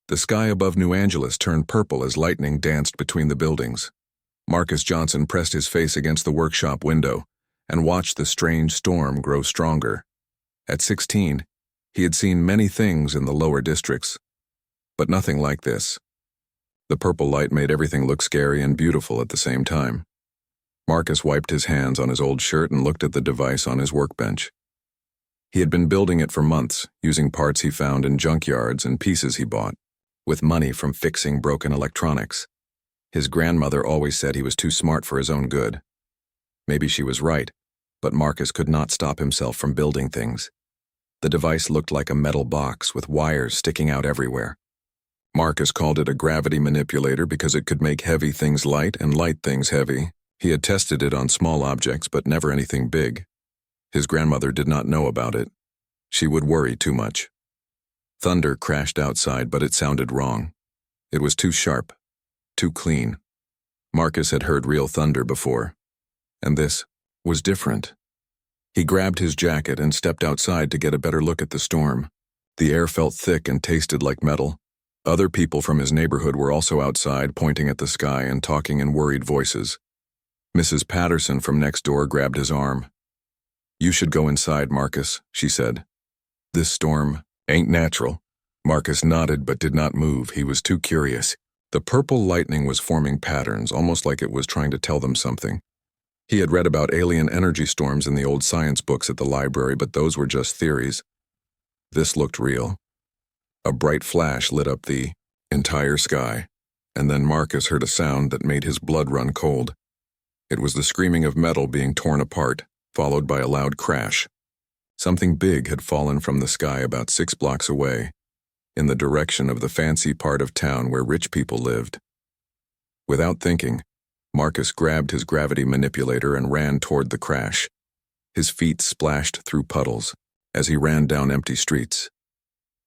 The sky above New Angeles turned purple as lightning danced between the buildings. Marcus Johnson pressed his face against the workshop window and watched the strange storm grow stronger. At 16, he had seen many things in the lower districts, but nothing like this. The purple light made everything look scary and beautiful at the same time. Marcus wiped his hands on his old shirt and looked at the device on his workbench. He had been building it for months, using parts he found in junkyards and pieces he bought, with money from fixing broken electronics. His grandmother always said he was too smart for his own good. Maybe she was right, but Marcus could not stop himself from building things. The device looked like a metal box with wires sticking out everywhere. Marcus called it a gravity manipulator because it could make heavy things light and light things heavy. He had tested it on small objects, but never anything big. His grandmother did not know about it. She would worry too much. Thunder crashed outside, but it sounded wrong. It was too sharp, too clean. Marcus had heard real thunder before, and this was different. He grabbed his jacket and stepped outside to get a better look at the storm. The air felt thick and tasted like metal. Other people from his neighborhood were also outside, pointing at the sky and talking in worried voices. Mrs. Patterson from next door grabbed his arm. "You should go inside, Marcus," she said. "This storm ain't natural." Marcus nodded but did not move. He was too curious. The purple lightning was forming patterns, almost like it was trying to tell them something. He had read about alien energy storms in the old science books at the library, but those were just theories. This looked real. A bright flash lit up the entire sky, and then Marcus heard a sound that made his blood run cold. It was the screaming of metal being torn apart, followed by a loud crash. Something big had fallen from the sky about 6 blocks away, in the direction of the fancy part of town where rich people lived. Without thinking, Marcus grabbed his gravity manipulator and ran toward the crash. His feet splashed through puddles as he ran down empty streets.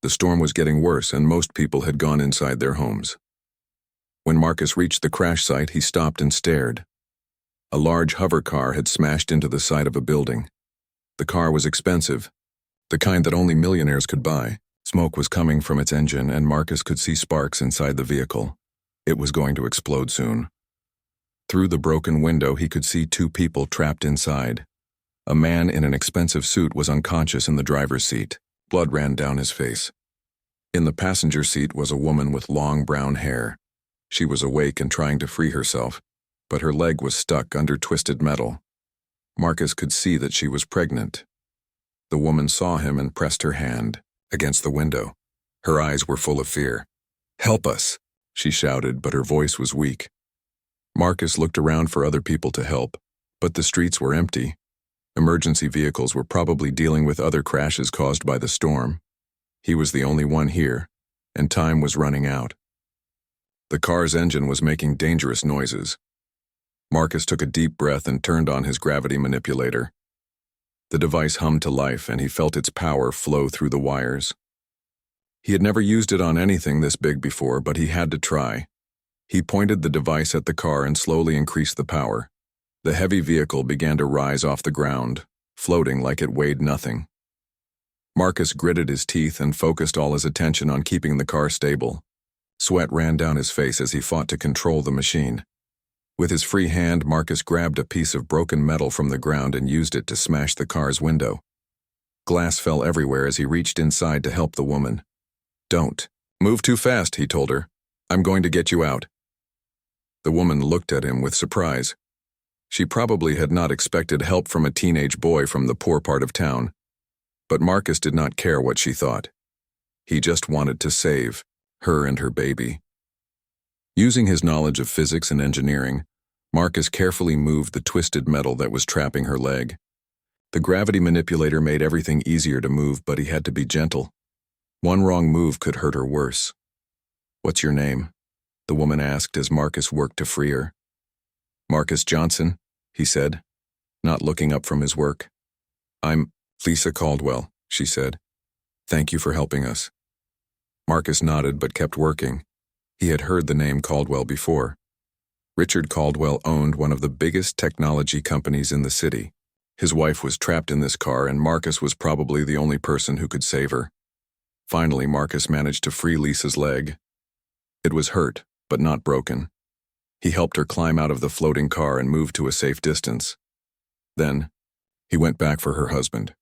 The storm was getting worse, and most people had gone inside their homes. When Marcus reached the crash site, he stopped and stared. A large hover car had smashed into the side of a building. The car was expensive, the kind that only millionaires could buy. Smoke was coming from its engine, and Marcus could see sparks inside the vehicle. It was going to explode soon. Through the broken window, he could see 2 people trapped inside. A man in an expensive suit was unconscious in the driver's seat. Blood ran down his face. In the passenger seat was a woman with long brown hair. She was awake and trying to free herself, but her leg was stuck under twisted metal. Marcus could see that she was pregnant. The woman saw him and pressed her hand against the window. Her eyes were full of fear. "Help us," she shouted, but her voice was weak. Marcus looked around for other people to help, but the streets were empty. Emergency vehicles were probably dealing with other crashes caused by the storm. He was the only one here, and time was running out. The car's engine was making dangerous noises. Marcus took a deep breath and turned on his gravity manipulator. The device hummed to life, and he felt its power flow through the wires. He had never used it on anything this big before, but he had to try. He pointed the device at the car and slowly increased the power. The heavy vehicle began to rise off the ground, floating like it weighed nothing. Marcus gritted his teeth and focused all his attention on keeping the car stable. Sweat ran down his face as he fought to control the machine. With his free hand, Marcus grabbed a piece of broken metal from the ground and used it to smash the car's window. Glass fell everywhere as he reached inside to help the woman. "Don't move too fast," he told her. "I'm going to get you out." The woman looked at him with surprise. She probably had not expected help from a teenage boy from the poor part of town. But Marcus did not care what she thought. He just wanted to save her and her baby. Using his knowledge of physics and engineering, Marcus carefully moved the twisted metal that was trapping her leg. The gravity manipulator made everything easier to move, but he had to be gentle. One wrong move could hurt her worse. "What's your name?" the woman asked as Marcus worked to free her. "Marcus Johnson," he said, not looking up from his work. "I'm Lisa Caldwell," she said. "Thank you for helping us." Marcus nodded but kept working. He had heard the name Caldwell before. Richard Caldwell owned one of the biggest technology companies in the city. His wife was trapped in this car, and Marcus was probably the only person who could save her. Finally, Marcus managed to free Lisa's leg, It was hurt, but not broken. He helped her climb out of the floating car and move to a safe distance. Then, he went back for her husband.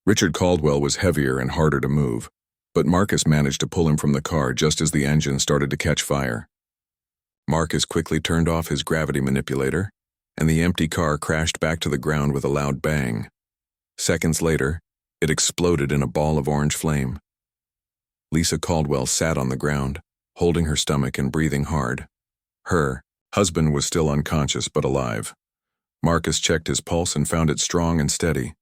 Richard Caldwell was heavier and harder to move, but Marcus managed to pull him from the car just as the engine started to catch fire. Marcus quickly turned off his gravity manipulator, and the empty car crashed back to the ground with a loud bang. Seconds later, it exploded in a ball of orange flame. Lisa Caldwell sat on the ground, holding her stomach and breathing hard. Her husband was still unconscious but alive. Marcus checked his pulse and found it strong and steady.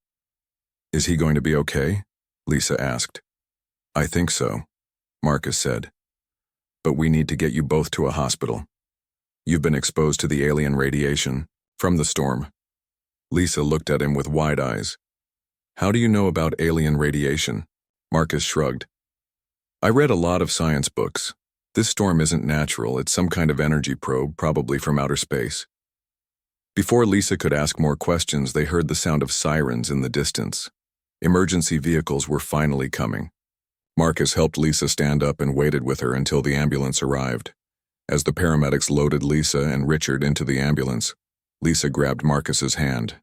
"Is he going to be okay?" Lisa asked. "I think so," Marcus said. "But we need to get you both to a hospital. You've been exposed to the alien radiation from the storm." Lisa looked at him with wide eyes. "How do you know about alien radiation?" Marcus shrugged. "I read a lot of science books. This storm isn't natural, it's some kind of energy probe, probably from outer space." Before Lisa could ask more questions, they heard the sound of sirens in the distance. Emergency vehicles were finally coming. Marcus helped Lisa stand up and waited with her until the ambulance arrived. As the paramedics loaded Lisa and Richard into the ambulance, Lisa grabbed Marcus's hand.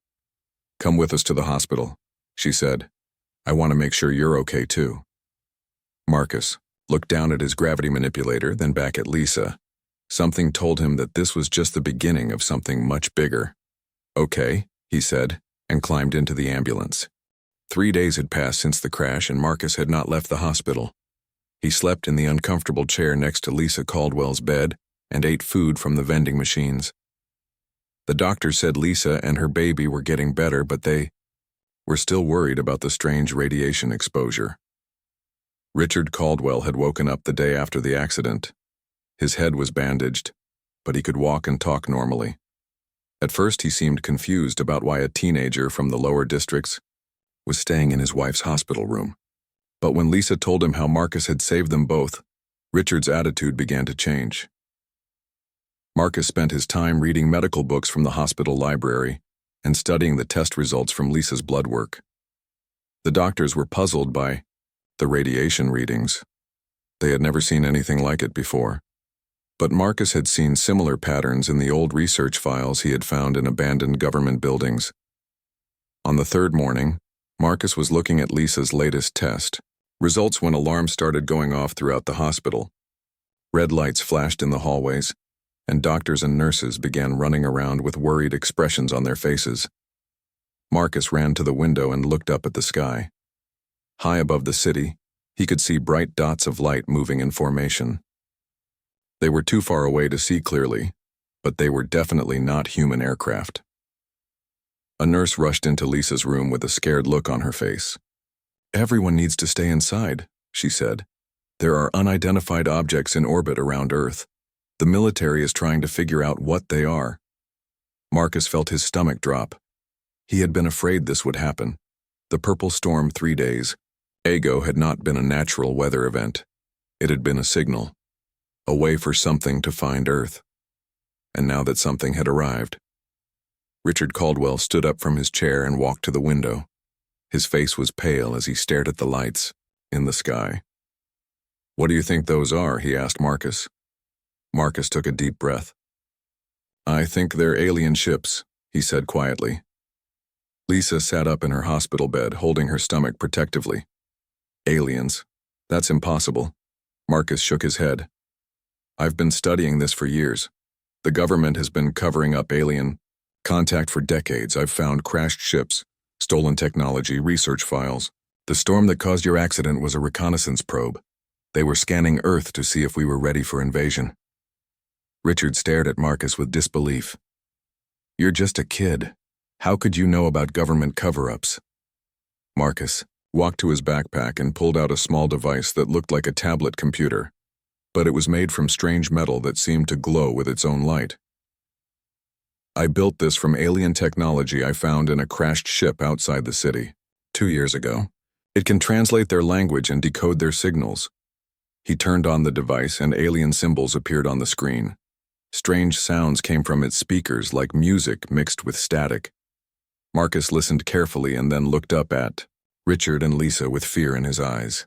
"Come with us to the hospital," she said. "I want to make sure you're okay too." Marcus looked down at his gravity manipulator, then back at Lisa. Something told him that this was just the beginning of something much bigger. "Okay," he said, and climbed into the ambulance. 3 days had passed since the crash, and Marcus had not left the hospital. He slept in the uncomfortable chair next to Lisa Caldwell's bed and ate food from the vending machines. The doctor said Lisa and her baby were getting better, but they were still worried about the strange radiation exposure. Richard Caldwell had woken up the day after the accident. His head was bandaged, but he could walk and talk normally. At first he seemed confused about why a teenager from the lower districts was staying in his wife's hospital room. But when Lisa told him how Marcus had saved them both, Richard's attitude began to change. Marcus spent his time reading medical books from the hospital library and studying the test results from Lisa's blood work. The doctors were puzzled by the radiation readings. They had never seen anything like it before. But Marcus had seen similar patterns in the old research files he had found in abandoned government buildings. On the third morning, Marcus was looking at Lisa's latest test, results when alarms started going off throughout the hospital. Red lights flashed in the hallways, and doctors and nurses began running around with worried expressions on their faces. Marcus ran to the window and looked up at the sky. High above the city, he could see bright dots of light moving in formation. They were too far away to see clearly, but they were definitely not human aircraft. A nurse rushed into Lisa's room with a scared look on her face. "Everyone needs to stay inside," she said. "There are unidentified objects in orbit around Earth. The military is trying to figure out what they are." Marcus felt his stomach drop. He had been afraid this would happen. The purple storm 3 days ago had not been a natural weather event. It had been a signal, a way for something to find Earth. And now that something had arrived. Richard Caldwell stood up from his chair and walked to the window. His face was pale as he stared at the lights in the sky. "What do you think those are?" he asked Marcus. Marcus took a deep breath. "I think they're alien ships," he said quietly. Lisa sat up in her hospital bed, holding her stomach protectively. "Aliens? That's impossible." Marcus shook his head. "I've been studying this for years. The government has been covering up alien contact for decades. I've found crashed ships, stolen technology, research files. The storm that caused your accident was a reconnaissance probe. They were scanning Earth to see if we were ready for invasion." Richard stared at Marcus with disbelief. "You're just a kid. How could you know about government cover-ups?" Marcus walked to his backpack and pulled out a small device that looked like a tablet computer, but it was made from strange metal that seemed to glow with its own light. "I built this from alien technology I found in a crashed ship outside the city 2 years ago. It can translate their language and decode their signals." He turned on the device and alien symbols appeared on the screen. Strange sounds came from its speakers like music mixed with static. Marcus listened carefully and then looked up at Richard and Lisa with fear in his eyes.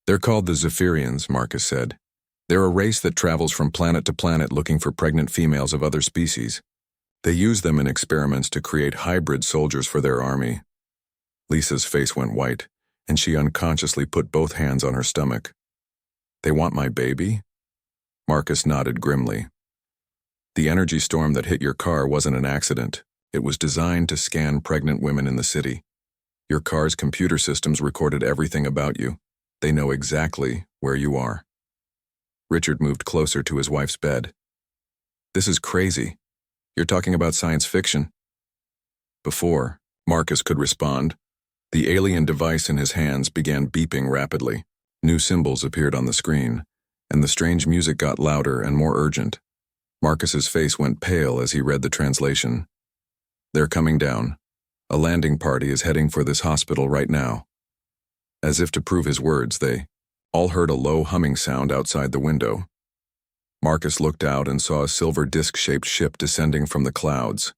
"They're called the Zephyrians," Marcus said. They're a race that travels from planet to planet looking for pregnant females of other species. They use them in experiments to create hybrid soldiers for their army. Lisa's face went white, and she unconsciously put both hands on her stomach. They want my baby? Marcus nodded grimly. The energy storm that hit your car wasn't an accident. It was designed to scan pregnant women in the city. Your car's computer systems recorded everything about you. They know exactly where you are. Richard moved closer to his wife's bed. This is crazy. You're talking about science fiction. Before Marcus could respond, the alien device in his hands began beeping rapidly. New symbols appeared on the screen, and the strange music got louder and more urgent. Marcus's face went pale as he read the translation. They're coming down. A landing party is heading for this hospital right now. As if to prove his words, they all heard a low humming sound outside the window. Marcus looked out and saw a silver disc-shaped ship descending from the clouds.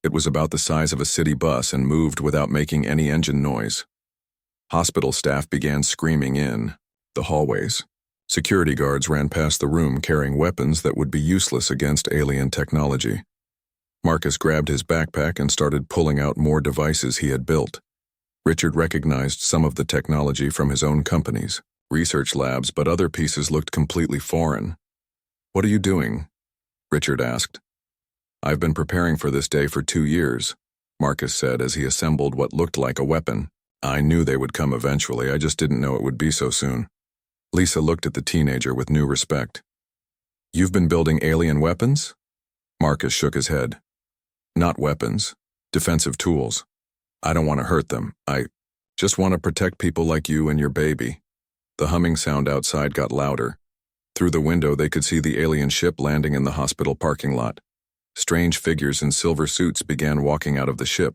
It was about the size of a city bus and moved without making any engine noise. Hospital staff began screaming in the hallways. Security guards ran past the room carrying weapons that would be useless against alien technology. Marcus grabbed his backpack and started pulling out more devices he had built. Richard recognized some of the technology from his own companies, research labs, but other pieces looked completely foreign. What are you doing? Richard asked. I've been preparing for this day for 2 years, Marcus said as he assembled what looked like a weapon. I knew they would come eventually, I just didn't know it would be so soon. Lisa looked at the teenager with new respect. You've been building alien weapons? Marcus shook his head. Not weapons, defensive tools. I don't want to hurt them. I just want to protect people like you and your baby. The humming sound outside got louder. Through the window they could see the alien ship landing in the hospital parking lot. Strange figures in silver suits began walking out of the ship.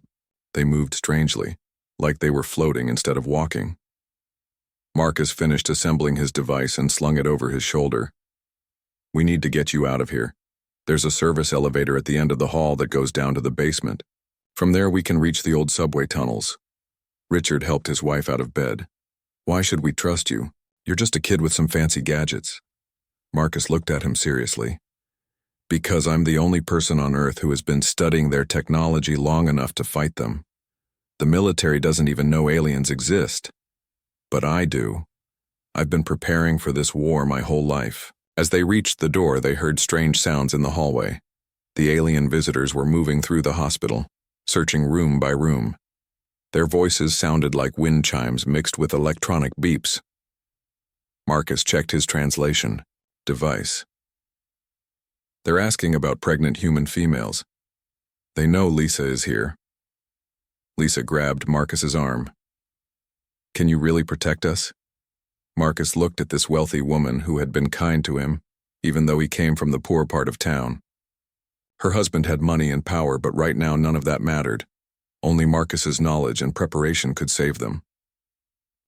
They moved strangely, like they were floating instead of walking. Marcus finished assembling his device and slung it over his shoulder. We need to get you out of here. There's a service elevator at the end of the hall that goes down to the basement. From there we can reach the old subway tunnels. Richard helped his wife out of bed. Why should we trust you? You're just a kid with some fancy gadgets. Marcus looked at him seriously. Because I'm the only person on Earth who has been studying their technology long enough to fight them. The military doesn't even know aliens exist. But I do. I've been preparing for this war my whole life. As they reached the door, they heard strange sounds in the hallway. The alien visitors were moving through the hospital, searching room by room. Their voices sounded like wind chimes mixed with electronic beeps. Marcus checked his translation. Device. They're asking about pregnant human females. They know Lisa is here. Lisa grabbed Marcus's arm. Can you really protect us? Marcus looked at this wealthy woman who had been kind to him, even though he came from the poor part of town. Her husband had money and power, but right now none of that mattered. Only Marcus's knowledge and preparation could save them.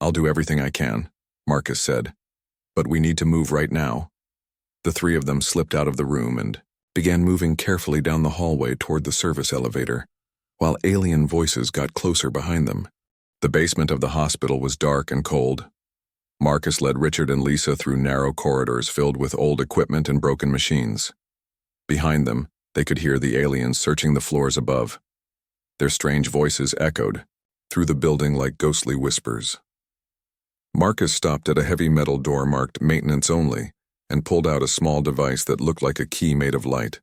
I'll do everything I can, Marcus said. But we need to move right now. The three of them slipped out of the room and began moving carefully down the hallway toward the service elevator, while alien voices got closer behind them. The basement of the hospital was dark and cold. Marcus led Richard and Lisa through narrow corridors filled with old equipment and broken machines. Behind them, they could hear the aliens searching the floors above. Their strange voices echoed through the building like ghostly whispers. Marcus stopped at a heavy metal door marked Maintenance Only and pulled out a small device that looked like a key made of light.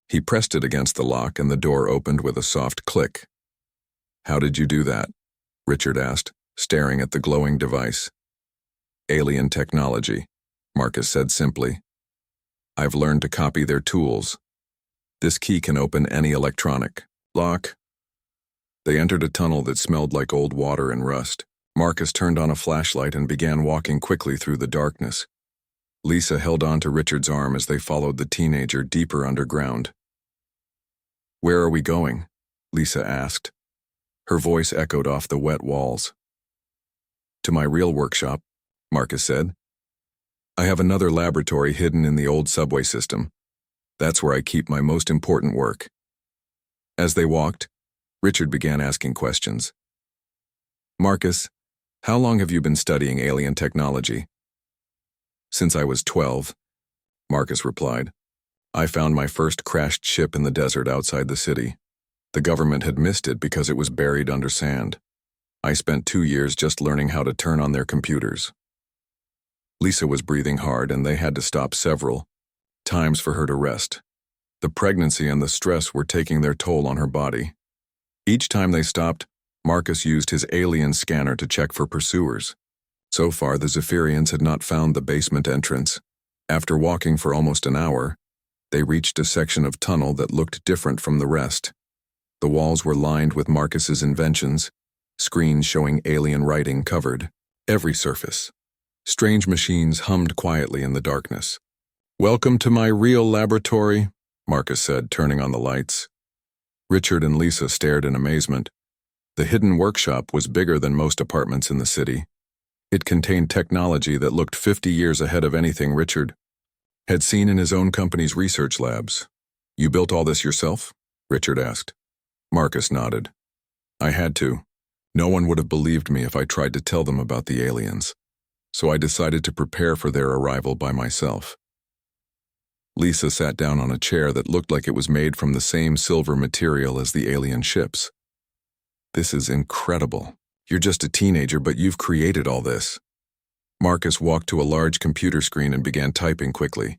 He pressed it against the lock and the door opened with a soft click. How did you do that? Richard asked, staring at the glowing device. Alien technology, Marcus said simply. I've learned to copy their tools. This key can open any electronic lock. They entered a tunnel that smelled like old water and rust. Marcus turned on a flashlight and began walking quickly through the darkness. Lisa held on to Richard's arm as they followed the teenager deeper underground. Where are we going? Lisa asked. Her voice echoed off the wet walls. To my real workshop, Marcus said. I have another laboratory hidden in the old subway system. That's where I keep my most important work. As they walked, Richard began asking questions. Marcus, how long have you been studying alien technology? Since I was 12, Marcus replied. I found my first crashed ship in the desert outside the city. The government had missed it because it was buried under sand. I spent 2 years just learning how to turn on their computers. Lisa was breathing hard, and they had to stop several times for her to rest. The pregnancy and the stress were taking their toll on her body. Each time they stopped, Marcus used his alien scanner to check for pursuers. So far, the Zephyrians had not found the basement entrance. After walking for almost an hour, they reached a section of tunnel that looked different from the rest. The walls were lined with Marcus's inventions. Screens showing alien writing covered every surface. Strange machines hummed quietly in the darkness. "Welcome to my real laboratory," Marcus said, turning on the lights. Richard and Lisa stared in amazement. The hidden workshop was bigger than most apartments in the city. It contained technology that looked 50 years ahead of anything Richard had seen in his own company's research labs. "You built all this yourself?" Richard asked. Marcus nodded. "I had to. No one would have believed me if I tried to tell them about the aliens, so I decided to prepare for their arrival by myself." Lisa sat down on a chair that looked like it was made from the same silver material as the alien ships. "This is incredible. You're just a teenager, but you've created all this." Marcus walked to a large computer screen and began typing quickly.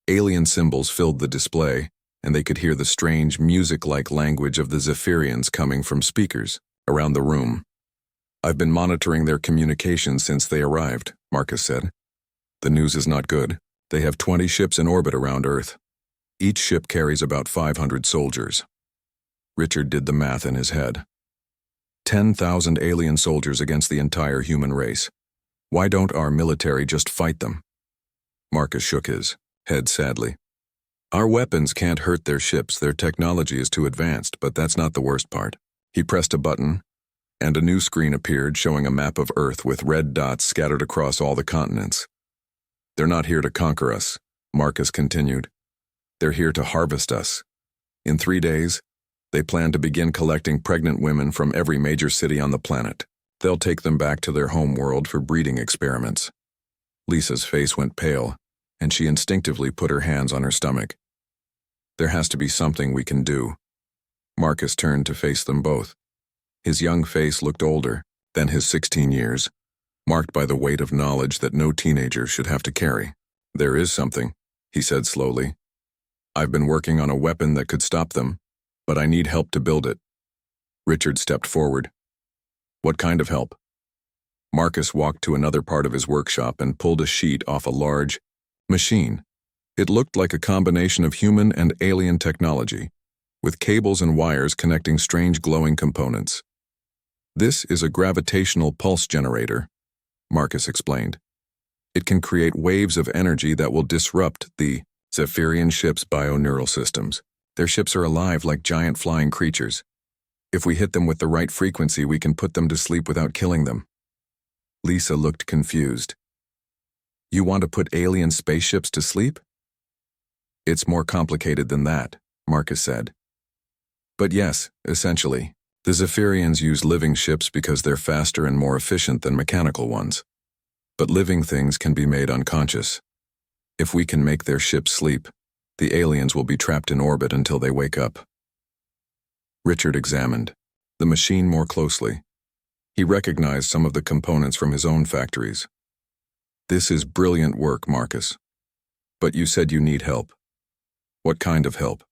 Alien symbols filled the display, and they could hear the strange, music-like language of the Zephyrians coming from speakers around the room. "I've been monitoring their communications since they arrived," Marcus said. "The news is not good. They have 20 ships in orbit around Earth. Each ship carries about 500 soldiers." Richard did the math in his head. 10,000 alien soldiers against the entire human race. Why don't our military just fight them? Marcus shook his head sadly. "Our weapons can't hurt their ships. Their technology is too advanced, but that's not the worst part." He pressed a button, and a new screen appeared showing a map of Earth with red dots scattered across all the continents. "They're not here to conquer us," Marcus continued. "They're here to harvest us. In 3 days, they plan to begin collecting pregnant women from every major city on the planet. They'll take them back to their home world for breeding experiments." Lisa's face went pale, and she instinctively put her hands on her stomach. "There has to be something we can do." Marcus turned to face them both. His young face looked older than his 16 years, marked by the weight of knowledge that no teenager should have to carry. "There is something," he said slowly. "I've been working on a weapon that could stop them, but I need help to build it." Richard stepped forward. "What kind of help?" Marcus walked to another part of his workshop and pulled a sheet off a large machine. It looked like a combination of human and alien technology, with cables and wires connecting strange glowing components. "This is a gravitational pulse generator," Marcus explained. "It can create waves of energy that will disrupt the Zephyrian ships' bioneural systems. Their ships are alive like giant flying creatures. If we hit them with the right frequency, we can put them to sleep without killing them." Lisa looked confused. "You want to put alien spaceships to sleep?" "It's more complicated than that," Marcus said. "But yes, essentially. The Zephyrians use living ships because they're faster and more efficient than mechanical ones. But living things can be made unconscious. If we can make their ships sleep, the aliens will be trapped in orbit until they wake up." Richard examined the machine more closely. He recognized some of the components from his own factories. "This is brilliant work, Marcus. But you said you need help. What kind of help?"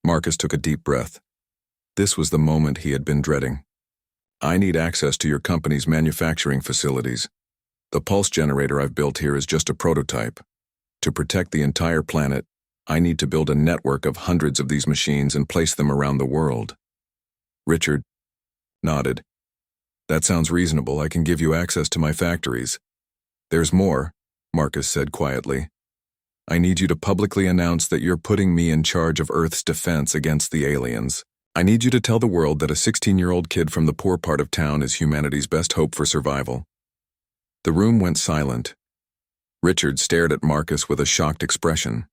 Marcus took a deep breath. This was the moment he had been dreading. "I need access to your company's manufacturing facilities. The pulse generator I've built here is just a prototype. To protect the entire planet, I need to build a network of hundreds of these machines and place them around the world." Richard nodded. "That sounds reasonable. I can give you access to my factories." "There's more," Marcus said quietly. "I need you to publicly announce that you're putting me in charge of Earth's defense against the aliens. I need you to tell the world that a 16-year-old kid from the poor part of town is humanity's best hope for survival." The room went silent. Richard stared at Marcus with a shocked expression.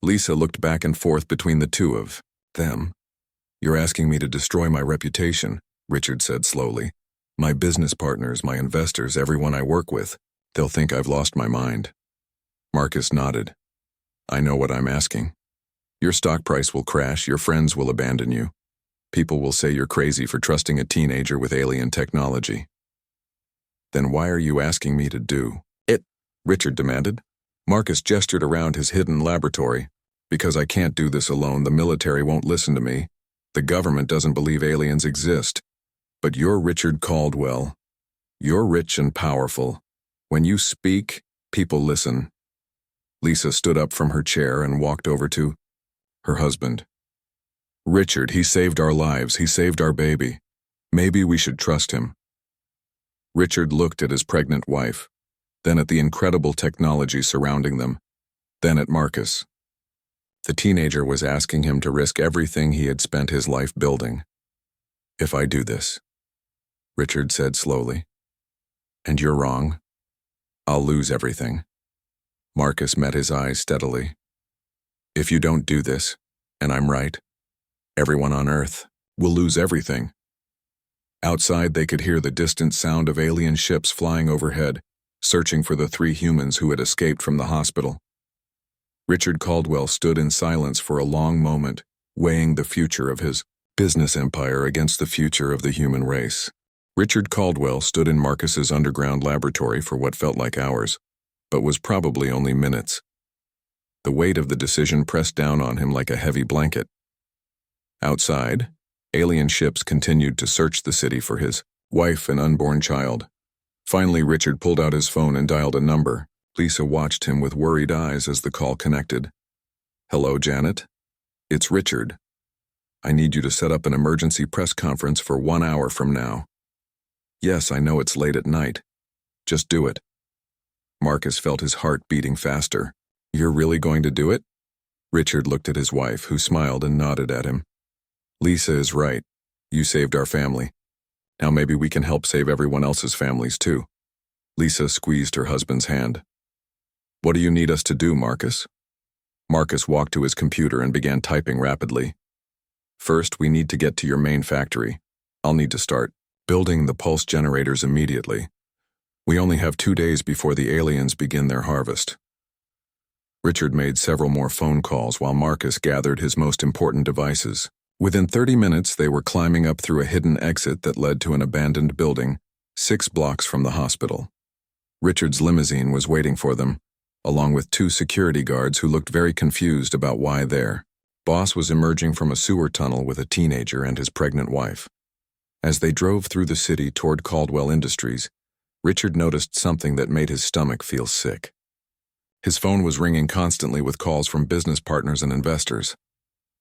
Lisa looked back and forth between the two of them. "You're asking me to destroy my reputation," Richard said slowly. "My business partners, my investors, everyone I work with. They'll think I've lost my mind. Marcus nodded. I know what I'm asking. Your stock price will crash, your friends will abandon you. People will say you're crazy for trusting a teenager with alien technology. Then why are you asking me to do it? Richard demanded. Marcus gestured around his hidden laboratory. Because I can't do this alone, the military won't listen to me. The government doesn't believe aliens exist. But you're Richard Caldwell. You're rich and powerful. When you speak, people listen. Lisa stood up from her chair and walked over to her husband. Richard, he saved our lives. He saved our baby. Maybe we should trust him. Richard looked at his pregnant wife, then at the incredible technology surrounding them, then at Marcus. The teenager was asking him to risk everything he had spent his life building. If I do this, Richard said slowly, and you're wrong, I'll lose everything. Marcus met his eyes steadily. If you don't do this, and I'm right, everyone on Earth will lose everything. Outside, they could hear the distant sound of alien ships flying overhead, searching for the 3 humans who had escaped from the hospital. Richard Caldwell stood in silence for a long moment, weighing the future of his business empire against the future of the human race. Richard Caldwell stood in Marcus's underground laboratory for what felt like hours, but was probably only minutes. The weight of the decision pressed down on him like a heavy blanket. Outside, alien ships continued to search the city for his wife and unborn child. Finally, Richard pulled out his phone and dialed a number. Lisa watched him with worried eyes as the call connected. Hello, Janet? It's Richard. I need you to set up an emergency press conference for 1 hour from now. Yes, I know it's late at night. Just do it. Marcus felt his heart beating faster. You're really going to do it? Richard looked at his wife, who smiled and nodded at him. Lisa is right. You saved our family. Now maybe we can help save everyone else's families too. Lisa squeezed her husband's hand. What do you need us to do, Marcus? Marcus walked to his computer and began typing rapidly. First, we need to get to your main factory. I'll need to start building the pulse generators immediately. We only have 2 days before the aliens begin their harvest. Richard made several more phone calls while Marcus gathered his most important devices. Within 30 minutes, they were climbing up through a hidden exit that led to an abandoned building, 6 blocks from the hospital. Richard's limousine was waiting for them, along with 2 security guards who looked very confused about why there. Boss was emerging from a sewer tunnel with a teenager and his pregnant wife. As they drove through the city toward Caldwell Industries, Richard noticed something that made his stomach feel sick. His phone was ringing constantly with calls from business partners and investors.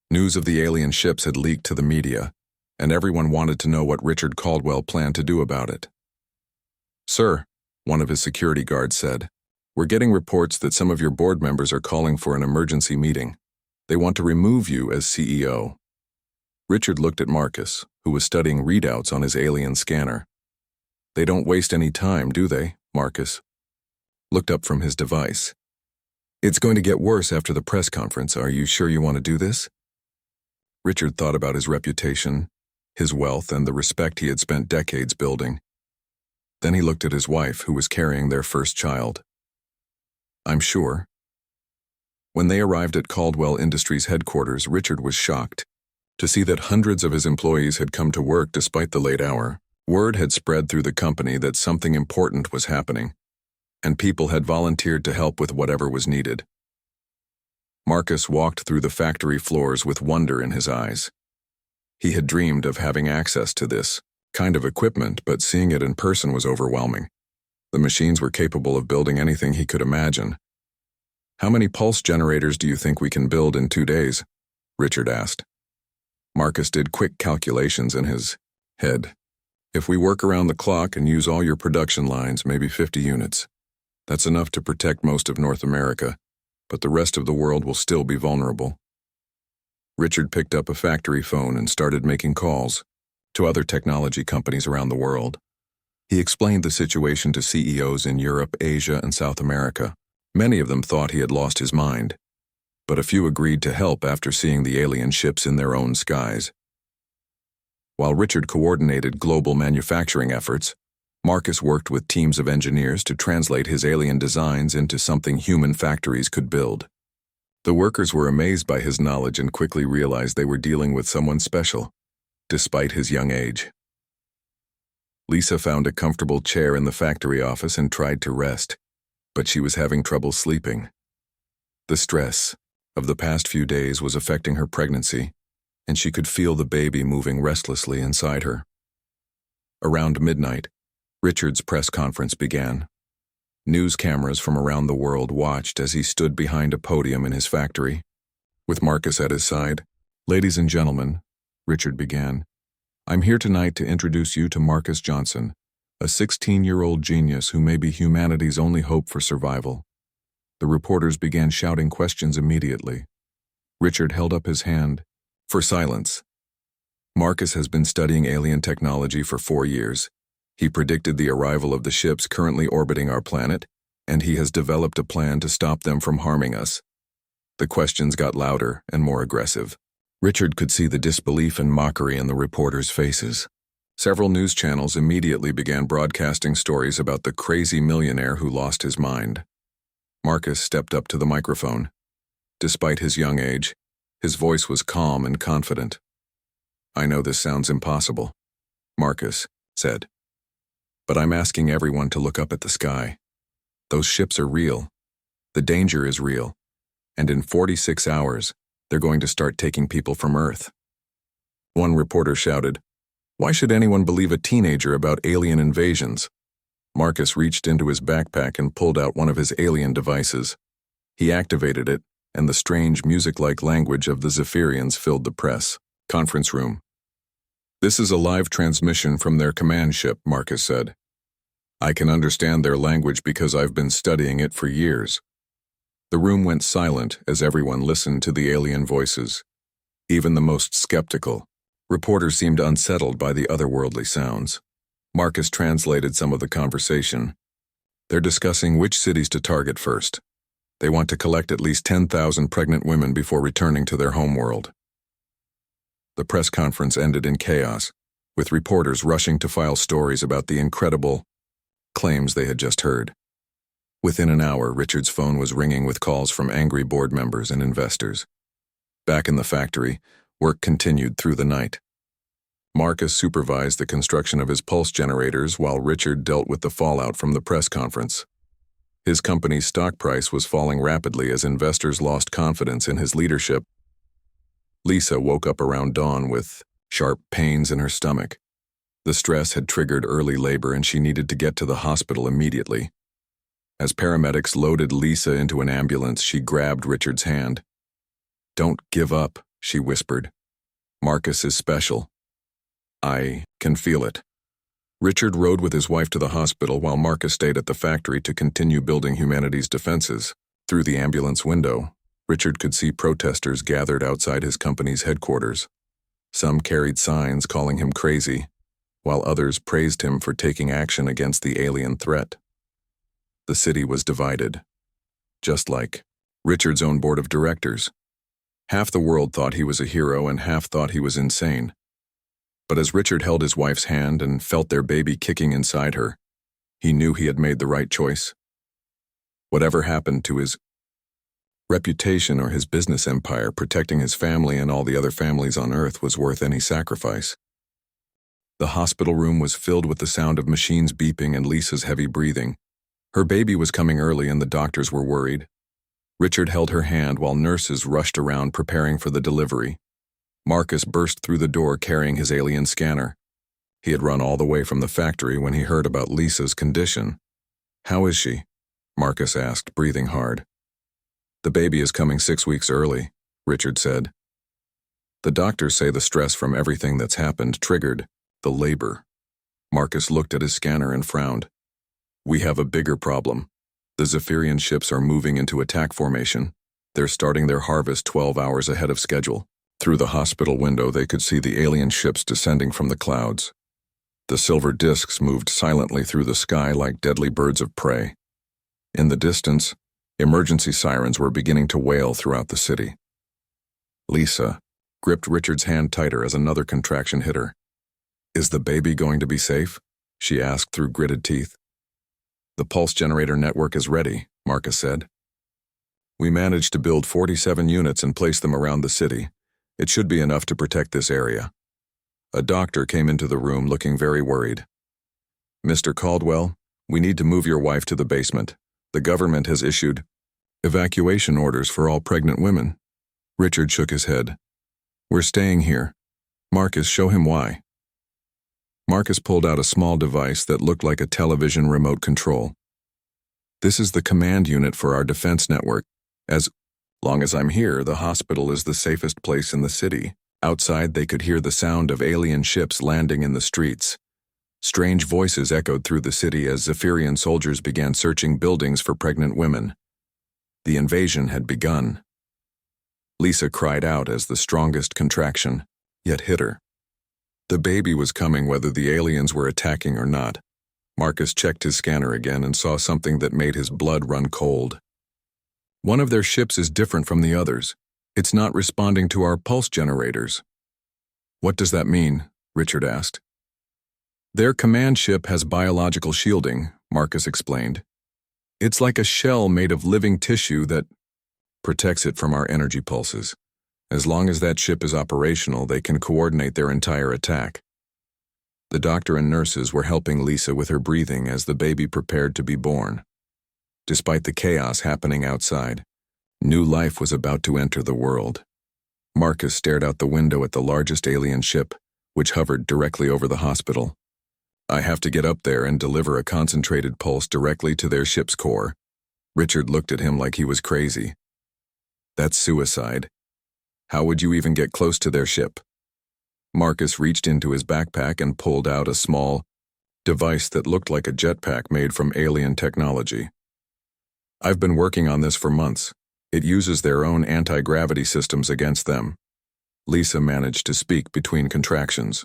News of the alien ships had leaked to the media, and everyone wanted to know what Richard Caldwell planned to do about it. Sir, one of his security guards said, we're getting reports that some of your board members are calling for an emergency meeting. They want to remove you as CEO. Richard looked at Marcus, who was studying readouts on his alien scanner. They don't waste any time, do they? Marcus looked up from his device. It's going to get worse after the press conference. Are you sure you want to do this? Richard thought about his reputation, his wealth, and the respect he had spent decades building. Then he looked at his wife, who was carrying their first child. I'm sure. When they arrived at Caldwell Industries headquarters, Richard was shocked to see that hundreds of his employees had come to work despite the late hour. Word had spread through the company that something important was happening, and people had volunteered to help with whatever was needed. Marcus walked through the factory floors with wonder in his eyes. He had dreamed of having access to this kind of equipment, but seeing it in person was overwhelming. The machines were capable of building anything he could imagine. How many pulse generators do you think we can build in 2 days? Richard asked. Marcus did quick calculations in his head. If we work around the clock and use all your production lines, maybe 50 units. That's enough to protect most of North America, but the rest of the world will still be vulnerable. Richard picked up a factory phone and started making calls to other technology companies around the world. He explained the situation to CEOs in Europe, Asia, and South America. Many of them thought he had lost his mind, but a few agreed to help after seeing the alien ships in their own skies. While Richard coordinated global manufacturing efforts, Marcus worked with teams of engineers to translate his alien designs into something human factories could build. The workers were amazed by his knowledge and quickly realized they were dealing with someone special, despite his young age. Lisa found a comfortable chair in the factory office and tried to rest, but she was having trouble sleeping. The stress of the past few days was affecting her pregnancy, and she could feel the baby moving restlessly inside her. Around midnight, Richard's press conference began. News cameras from around the world watched as he stood behind a podium in his factory. With Marcus at his side, "Ladies and gentlemen," Richard began, "I'm here tonight to introduce you to Marcus Johnson, a 16-year-old genius who may be humanity's only hope for survival." The reporters began shouting questions immediately. Richard held up his hand for silence. Marcus has been studying alien technology for 4 years. He predicted the arrival of the ships currently orbiting our planet, and he has developed a plan to stop them from harming us. The questions got louder and more aggressive. Richard could see the disbelief and mockery in the reporters' faces. Several news channels immediately began broadcasting stories about the crazy millionaire who lost his mind. Marcus stepped up to the microphone. Despite his young age, his voice was calm and confident. "I know this sounds impossible," Marcus said, "but I'm asking everyone to look up at the sky. Those ships are real. The danger is real. And in 46 hours, they're going to start taking people from Earth." One reporter shouted, "Why should anyone believe a teenager about alien invasions?" Marcus reached into his backpack and pulled out one of his alien devices. He activated it, and the strange music-like language of the Zephyrians filled the press conference room. "This is a live transmission from their command ship," Marcus said. "I can understand their language because I've been studying it for years." The room went silent as everyone listened to the alien voices. Even the most skeptical reporters seemed unsettled by the otherworldly sounds. Marcus translated some of the conversation. "They're discussing which cities to target first. They want to collect at least 10,000 pregnant women before returning to their homeworld." The press conference ended in chaos, with reporters rushing to file stories about the incredible claims they had just heard. Within an hour, Richard's phone was ringing with calls from angry board members and investors. Back in the factory, work continued through the night. Marcus supervised the construction of his pulse generators while Richard dealt with the fallout from the press conference. His company's stock price was falling rapidly as investors lost confidence in his leadership. Lisa woke up around dawn with sharp pains in her stomach. The stress had triggered early labor and she needed to get to the hospital immediately. As paramedics loaded Lisa into an ambulance, she grabbed Richard's hand. "Don't give up," she whispered. "Marcus is special. I can feel it." Richard rode with his wife to the hospital while Marcus stayed at the factory to continue building humanity's defenses. Through the ambulance window, Richard could see protesters gathered outside his company's headquarters. Some carried signs calling him crazy, while others praised him for taking action against the alien threat. The city was divided, just like Richard's own board of directors. Half the world thought he was a hero and half thought he was insane. But as Richard held his wife's hand and felt their baby kicking inside her, he knew he had made the right choice. Whatever happened to his reputation or his business empire, protecting his family and all the other families on Earth was worth any sacrifice. The hospital room was filled with the sound of machines beeping and Lisa's heavy breathing. Her baby was coming early and the doctors were worried. Richard held her hand while nurses rushed around preparing for the delivery. Marcus burst through the door carrying his alien scanner. He had run all the way from the factory when he heard about Lisa's condition. "How is she?" Marcus asked, breathing hard. "The baby is coming 6 weeks early," Richard said. "The doctors say the stress from everything that's happened triggered the labor." Marcus looked at his scanner and frowned. "We have a bigger problem. The Zephyrian ships are moving into attack formation. They're starting their harvest 12 hours ahead of schedule." Through the hospital window, they could see the alien ships descending from the clouds. The silver discs moved silently through the sky like deadly birds of prey. In the distance, emergency sirens were beginning to wail throughout the city. Lisa gripped Richard's hand tighter as another contraction hit her. "Is the baby going to be safe?" she asked through gritted teeth. The pulse generator network is ready, Marcus said. We managed to build 47 units and place them around the city. It should be enough to protect this area. A doctor came into the room looking very worried. Mr. Caldwell, we need to move your wife to the basement. The government has issued evacuation orders for all pregnant women. Richard shook his head. We're staying here. Marcus, show him why. Marcus pulled out a small device that looked like a television remote control. This is the command unit for our defense network. As long as I'm here, the hospital is the safest place in the city. Outside, they could hear the sound of alien ships landing in the streets. Strange voices echoed through the city as Zephyrian soldiers began searching buildings for pregnant women. The invasion had begun. Lisa cried out as the strongest contraction, yet hit her. The baby was coming whether the aliens were attacking or not. Marcus checked his scanner again and saw something that made his blood run cold. One of their ships is different from the others. It's not responding to our pulse generators. What does that mean? Richard asked. Their command ship has biological shielding, Marcus explained. It's like a shell made of living tissue that protects it from our energy pulses. As long as that ship is operational, they can coordinate their entire attack. The doctor and nurses were helping Lisa with her breathing as the baby prepared to be born. Despite the chaos happening outside, new life was about to enter the world. Marcus stared out the window at the largest alien ship, which hovered directly over the hospital. I have to get up there and deliver a concentrated pulse directly to their ship's core. Richard looked at him like he was crazy. That's suicide. How would you even get close to their ship? Marcus reached into his backpack and pulled out a small device that looked like a jetpack made from alien technology. I've been working on this for months. It uses their own anti-gravity systems against them. Lisa managed to speak between contractions.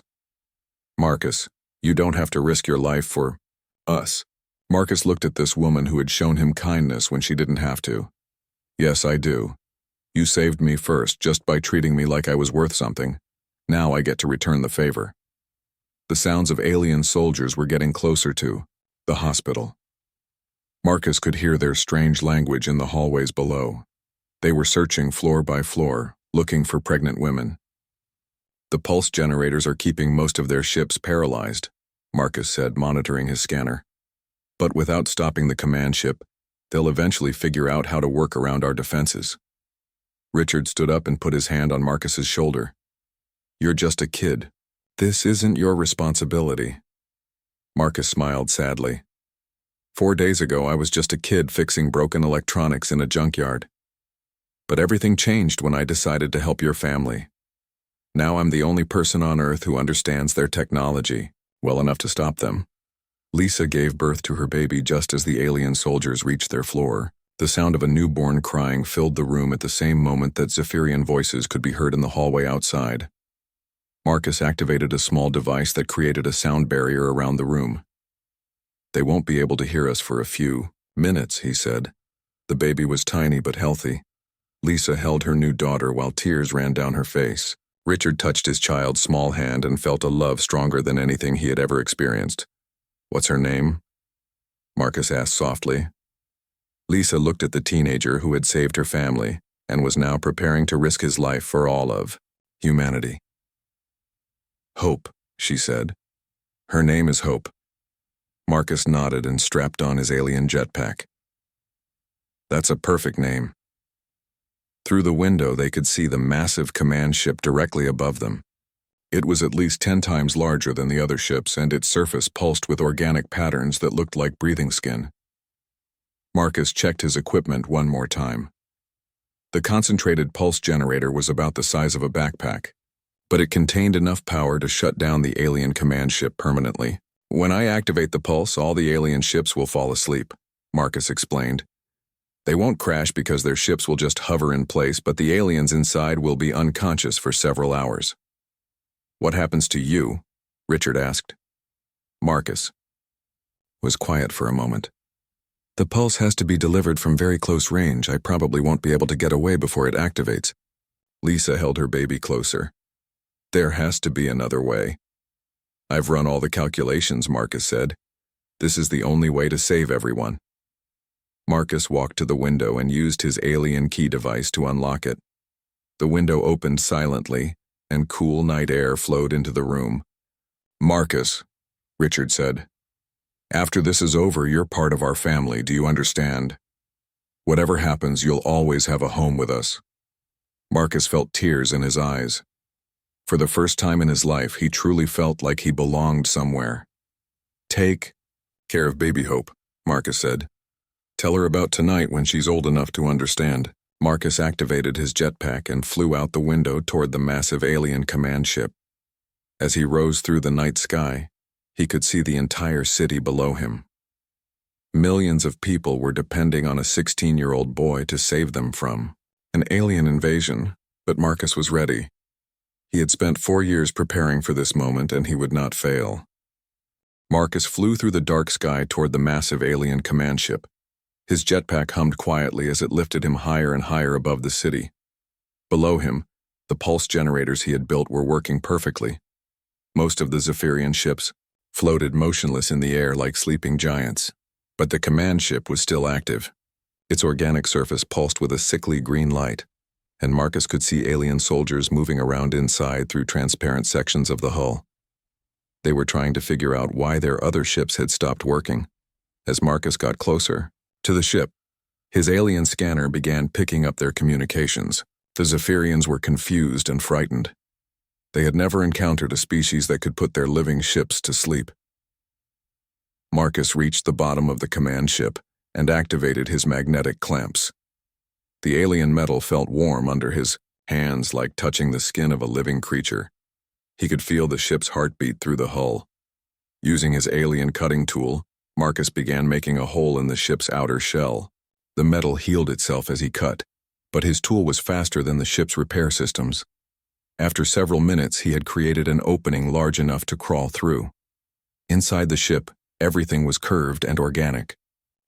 Marcus, you don't have to risk your life for us. Marcus looked at this woman who had shown him kindness when she didn't have to. Yes, I do. You saved me first just by treating me like I was worth something. Now I get to return the favor. The sounds of alien soldiers were getting closer to the hospital. Marcus could hear their strange language in the hallways below. They were searching floor by floor, looking for pregnant women. The pulse generators are keeping most of their ships paralyzed, Marcus said, monitoring his scanner. But without stopping the command ship, they'll eventually figure out how to work around our defenses. Richard stood up and put his hand on Marcus's shoulder. You're just a kid. This isn't your responsibility. Marcus smiled sadly. 4 days ago, I was just a kid fixing broken electronics in a junkyard. But everything changed when I decided to help your family. Now I'm the only person on Earth who understands their technology well enough to stop them. Lisa gave birth to her baby just as the alien soldiers reached their floor. The sound of a newborn crying filled the room at the same moment that Zephyrian voices could be heard in the hallway outside. Marcus activated a small device that created a sound barrier around the room. They won't be able to hear us for a few minutes, he said. The baby was tiny but healthy. Lisa held her new daughter while tears ran down her face. Richard touched his child's small hand and felt a love stronger than anything he had ever experienced. What's her name? Marcus asked softly. Lisa looked at the teenager who had saved her family and was now preparing to risk his life for all of humanity. Hope, she said. Her name is Hope. Marcus nodded and strapped on his alien jetpack. That's a perfect name. Through the window, they could see the massive command ship directly above them. It was at least 10 times larger than the other ships, and its surface pulsed with organic patterns that looked like breathing skin. Marcus checked his equipment one more time. The concentrated pulse generator was about the size of a backpack, but it contained enough power to shut down the alien command ship permanently. When I activate the pulse, all the alien ships will fall asleep, Marcus explained. They won't crash because their ships will just hover in place, but the aliens inside will be unconscious for several hours. What happens to you? Richard asked. Marcus was quiet for a moment. The pulse has to be delivered from very close range. I probably won't be able to get away before it activates. Lisa held her baby closer. There has to be another way. I've run all the calculations, Marcus said. This is the only way to save everyone. Marcus walked to the window and used his alien key device to unlock it. The window opened silently, and cool night air flowed into the room. Marcus, Richard said. After this is over, you're part of our family, do you understand? Whatever happens, you'll always have a home with us. Marcus felt tears in his eyes. For the first time in his life, he truly felt like he belonged somewhere. Take care of baby Hope, Marcus said. Tell her about tonight when she's old enough to understand. Marcus activated his jetpack and flew out the window toward the massive alien command ship. As he rose through the night sky, he could see the entire city below him. Millions of people were depending on a 16-year-old boy to save them from an alien invasion, but Marcus was ready. He had spent 4 years preparing for this moment, and he would not fail. Marcus flew through the dark sky toward the massive alien command ship. His jetpack hummed quietly as it lifted him higher and higher above the city. Below him, the pulse generators he had built were working perfectly. Most of the Zephyrian ships floated motionless in the air like sleeping giants, but the command ship was still active. Its organic surface pulsed with a sickly green light, and Marcus could see alien soldiers moving around inside through transparent sections of the hull. They were trying to figure out why their other ships had stopped working. As Marcus got closer to the ship, his alien scanner began picking up their communications. The Zephyrians were confused and frightened. They had never encountered a species that could put their living ships to sleep. Marcus reached the bottom of the command ship and activated his magnetic clamps. The alien metal felt warm under his hands, like touching the skin of a living creature. He could feel the ship's heartbeat through the hull. Using his alien cutting tool, Marcus began making a hole in the ship's outer shell. The metal healed itself as he cut, but his tool was faster than the ship's repair systems. After several minutes, he had created an opening large enough to crawl through. Inside the ship, everything was curved and organic.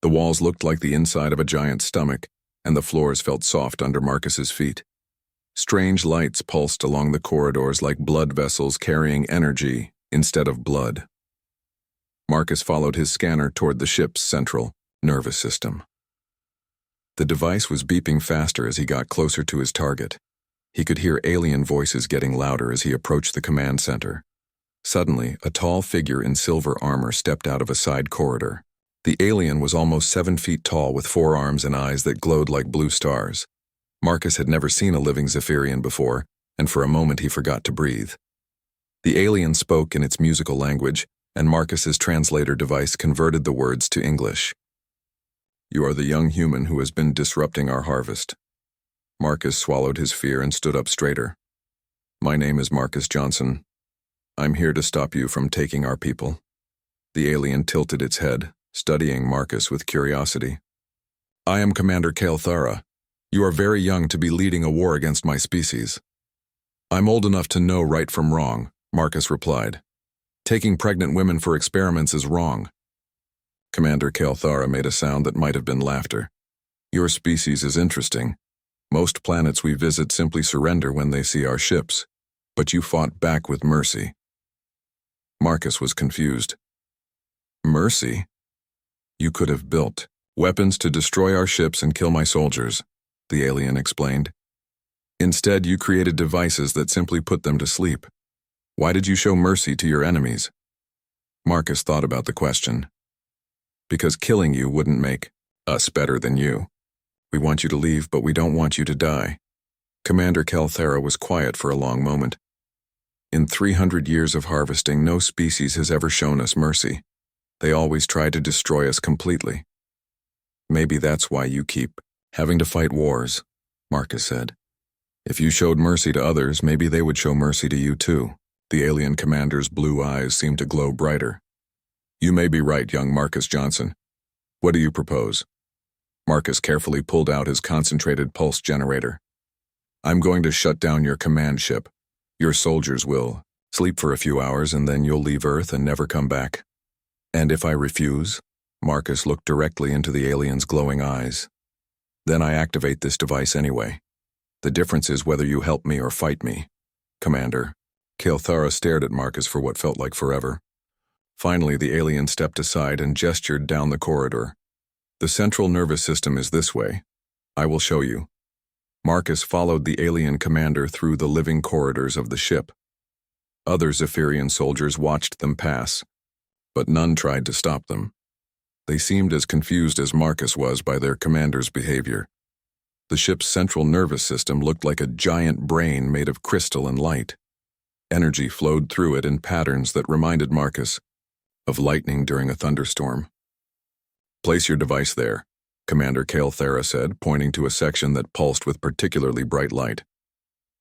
The walls looked like the inside of a giant's stomach, and the floors felt soft under Marcus's feet. Strange lights pulsed along the corridors like blood vessels carrying energy instead of blood. Marcus followed his scanner toward the ship's central nervous system. The device was beeping faster as he got closer to his target. He could hear alien voices getting louder as he approached the command center. Suddenly, a tall figure in silver armor stepped out of a side corridor. The alien was almost 7 feet tall with 4 arms and eyes that glowed like blue stars. Marcus had never seen a living Zephyrian before, and for a moment he forgot to breathe. The alien spoke in its musical language, and Marcus's translator device converted the words to English. You are the young human who has been disrupting our harvest. Marcus swallowed his fear and stood up straighter. My name is Marcus Johnson. I'm here to stop you from taking our people. The alien tilted its head, studying Marcus with curiosity. I am Commander Kael'thara. You are very young to be leading a war against my species. I'm old enough to know right from wrong, Marcus replied. Taking pregnant women for experiments is wrong. Commander Kael'thara made a sound that might have been laughter. Your species is interesting. Most planets we visit simply surrender when they see our ships, but you fought back with mercy. Marcus was confused. Mercy? You could have built weapons to destroy our ships and kill my soldiers, the alien explained. Instead, you created devices that simply put them to sleep. Why did you show mercy to your enemies? Marcus thought about the question. Because killing you wouldn't make us better than you. We want you to leave, but we don't want you to die. Commander Kael'thara was quiet for a long moment. In 300 years of harvesting, no species has ever shown us mercy. They always try to destroy us completely. Maybe that's why you keep having to fight wars, Marcus said. If you showed mercy to others, maybe they would show mercy to you too. The alien commander's blue eyes seemed to glow brighter. You may be right, young Marcus Johnson. What do you propose? Marcus carefully pulled out his concentrated pulse generator. I'm going to shut down your command ship. Your soldiers will sleep for a few hours and then you'll leave Earth and never come back. And if I refuse? Marcus looked directly into the alien's glowing eyes. Then I activate this device anyway. The difference is whether you help me or fight me, Commander. Kael'thara stared at Marcus for what felt like forever. Finally, the alien stepped aside and gestured down the corridor. The central nervous system is this way. I will show you. Marcus followed the alien commander through the living corridors of the ship. Other Zephyrian soldiers watched them pass, but none tried to stop them. They seemed as confused as Marcus was by their commander's behavior. The ship's central nervous system looked like a giant brain made of crystal and light. Energy flowed through it in patterns that reminded Marcus of lightning during a thunderstorm. Place your device there, Commander Kael'thara said, pointing to a section that pulsed with particularly bright light.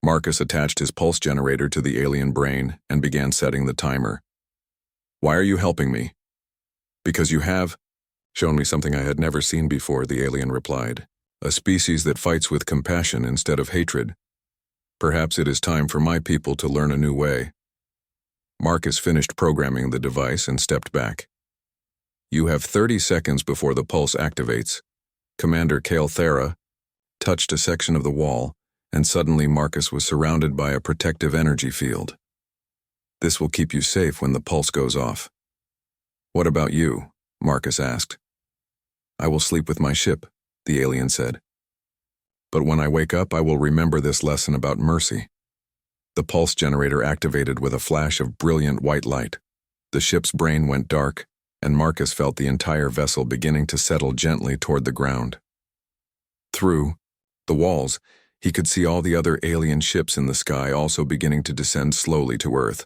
Marcus attached his pulse generator to the alien brain and began setting the timer. Why are you helping me? Because you have shown me something I had never seen before, the alien replied. A species that fights with compassion instead of hatred. Perhaps it is time for my people to learn a new way. Marcus finished programming the device and stepped back. You have 30 seconds before the pulse activates. Commander Kael'thara touched a section of the wall, and suddenly Marcus was surrounded by a protective energy field. This will keep you safe when the pulse goes off. What about you? Marcus asked. I will sleep with my ship, the alien said. But when I wake up, I will remember this lesson about mercy. The pulse generator activated with a flash of brilliant white light. The ship's brain went dark, and Marcus felt the entire vessel beginning to settle gently toward the ground. Through the walls, he could see all the other alien ships in the sky also beginning to descend slowly to Earth.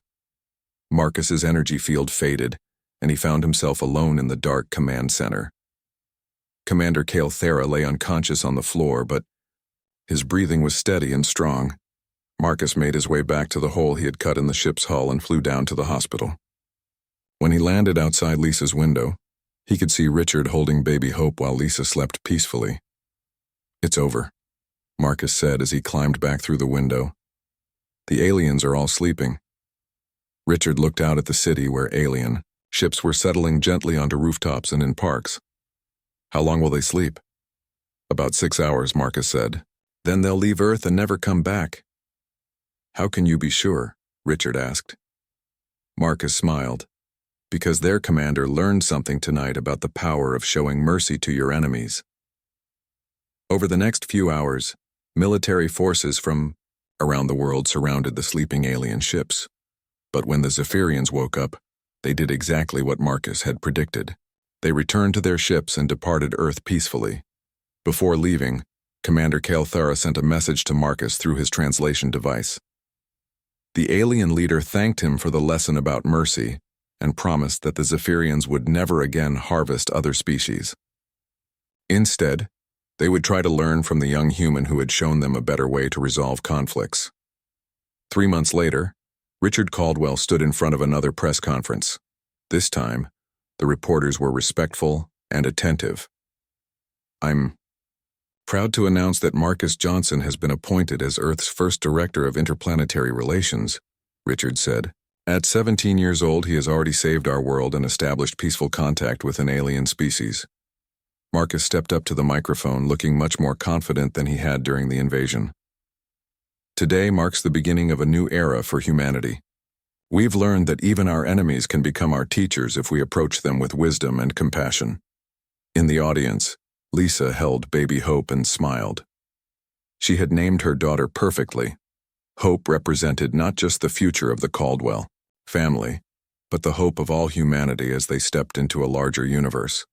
Marcus's energy field faded, and he found himself alone in the dark command center. Commander Kael'thara lay unconscious on the floor, but his breathing was steady and strong. Marcus made his way back to the hole he had cut in the ship's hull and flew down to the hospital. When he landed outside Lisa's window, he could see Richard holding baby Hope while Lisa slept peacefully. It's over, Marcus said as he climbed back through the window. The aliens are all sleeping. Richard looked out at the city where alien ships were settling gently onto rooftops and in parks. How long will they sleep? About 6 hours, Marcus said. Then they'll leave Earth and never come back. How can you be sure? Richard asked. Marcus smiled. Because their commander learned something tonight about the power of showing mercy to your enemies. Over the next few hours, military forces from around the world surrounded the sleeping alien ships. But when the Zephyrians woke up, they did exactly what Marcus had predicted. They returned to their ships and departed Earth peacefully. Before leaving, Commander Kael'thara sent a message to Marcus through his translation device. The alien leader thanked him for the lesson about mercy and promised that the Zephyrians would never again harvest other species. Instead, they would try to learn from the young human who had shown them a better way to resolve conflicts. 3 months later, Richard Caldwell stood in front of another press conference. This time, the reporters were respectful and attentive. I'm proud to announce that Marcus Johnson has been appointed as Earth's first Director of Interplanetary Relations, Richard said. At 17 years old, he has already saved our world and established peaceful contact with an alien species. Marcus stepped up to the microphone, looking much more confident than he had during the invasion. Today marks the beginning of a new era for humanity. We've learned that even our enemies can become our teachers if we approach them with wisdom and compassion. In the audience, Lisa held baby Hope and smiled. She had named her daughter perfectly. Hope represented not just the future of the Caldwell family, but the hope of all humanity as they stepped into a larger universe.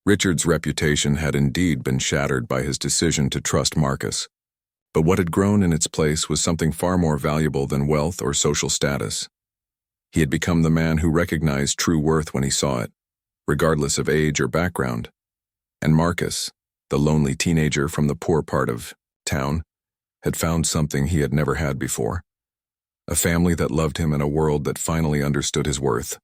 Richard's reputation had indeed been shattered by his decision to trust Marcus, but what had grown in its place was something far more valuable than wealth or social status. He had become the man who recognized true worth when he saw it, regardless of age or background. And Marcus, the lonely teenager from the poor part of town, had found something he had never had before. A family that loved him and a world that finally understood his worth.